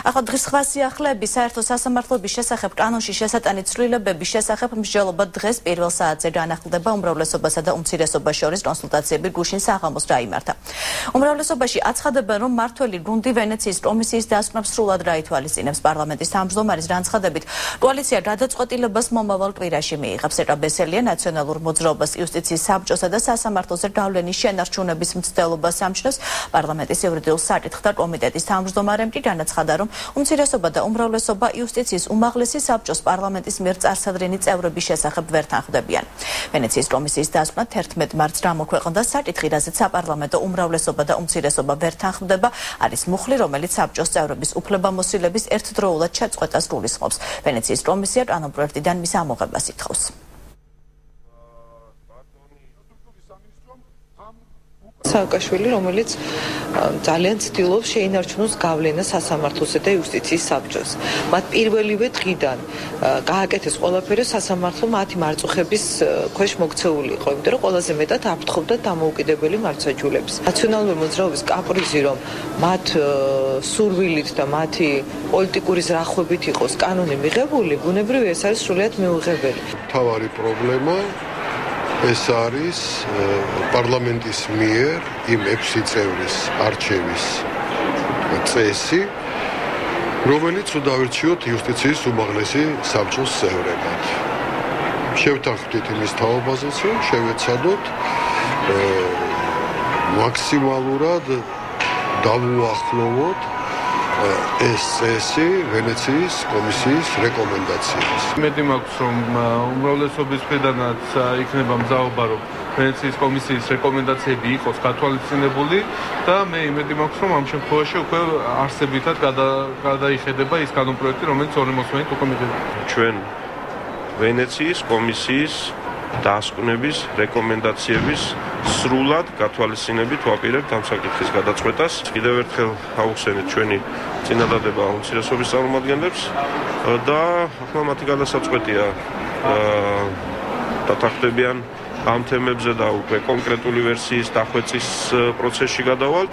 ახლა დღის სხვა სიახლეების საერთო სასამართლოების შესახებ კანონში შესატანი ცვლილებების შესახებ მსჯელობა დღეს პირველ საათზე განახლდება უმრავლესობასა და უმცირესობას შორის კონსულტაციები გუშინ საღამოს გაიმართა. უმრავლესობაში აცხადებენ, რომ მართველი გუნდი ვენეციის კომისიის დასკვნებს სრულად გაითვალისწინებს. პარლამენტის თავმჯდომარის განცხადებით, კოალიცია გადაწყვეტილებას მომავალ კვირაში მიიღებს. ეკაბესელია ნაციონალურ მოძრაობას, იუსტიციის საბჭოსა და სასამართლოზე გავლენის შენარჩუნების მცდელობას ამჩნევს. პარლამენტის იურიდიულ საკითხთა კომიტეტის თავმჯდომარემ კი განაცხადა, რომ უმცირესობა და უმრავლესობა იუსტიციის უმაღლესი საბჭოს პარლამენტის მიერ წარსადრენი წევრების შესახებ ვერ თანხმდებიან. ვენეციის კომისიის დასკვნა 11 მარტს გამოქვეყნდა. საკითხი, რაზეც საპარლამენტო უმრავლესობა და უმცირესობა ვერ თანხმდება, არის მუხლი, რომელიც საბჭოს წევრების უფლებამოსილების ერთდროულად შეწყვეტას გულისხმობს. ვენეციის კომისია კანონპროექტიდან მის ამოღებას ითხოვს. სააკაშვილი, რომელიც ძალიან ცდილობს შეინარჩუნოს გავლენა სასამართლოსა და იუსტიციის საბჭოს. მათ პირველივე დღიდან გააკეთეს ყველაფერი, სასამართლო მათი მარწუხების ქვეშ მოქცეული იყო, იმიტომ რომ ყველაზე მეტად აფრთხობდა დამოუკიდებელი მართლმსაჯულებს. ნაციონალური მოძრაობის კაპრიზი, რომ მათ სურვილით და მათი პოლიტიკური ზრახვებით იყოს კანონი მიღებული, ბუნებრივია ეს არის სრულიად მიუღებელი. მთავარი პრობლემა ეს არის პარლამენტის მიერ იმ 6 წევრის არჩევის წესი, რომელიც უდავირჩიოთ იუსტიციის უმაღლესი საბჭოს წევრებად. შევთანხმდით იმის თაობაზეც, რომ შევეცადოთ მაქსიმალურად დავუახლოვოთ ეს წესი ვენეციის კომისიის რეკომენდაციებს. იმედი მაქვს, რომ უმრავლესობის მხრიდანაც იქნება მზაობა, რომ ვენეციის კომისიის რეკომენდაციები იყოს გათვალისწინებული და მე იმედი მაქვს, რომ ამ შემთხვევაში უკვე არსებითად გადაიხედება ის კანონპროექტი, რომელიც 2 მოსმენით უკვე მიღება. ჩვენ ვენეციის კომისიის დასკვნების რეკომენდაციების სრულად გათვალისწინებით ვაპირებთ ამ საკითხის გადაწყვეტას. კიდევ ერთხელ ავხსენეთ ჩვენი წინადადება უმცირესობის წარმომადგენლებს და ახლა მათი გადასაწყვეტია დათანხმდებიან ამ თემებზე და უკვე კონკრეტული ვერსიის დახვეწის პროცესში გადავალთ.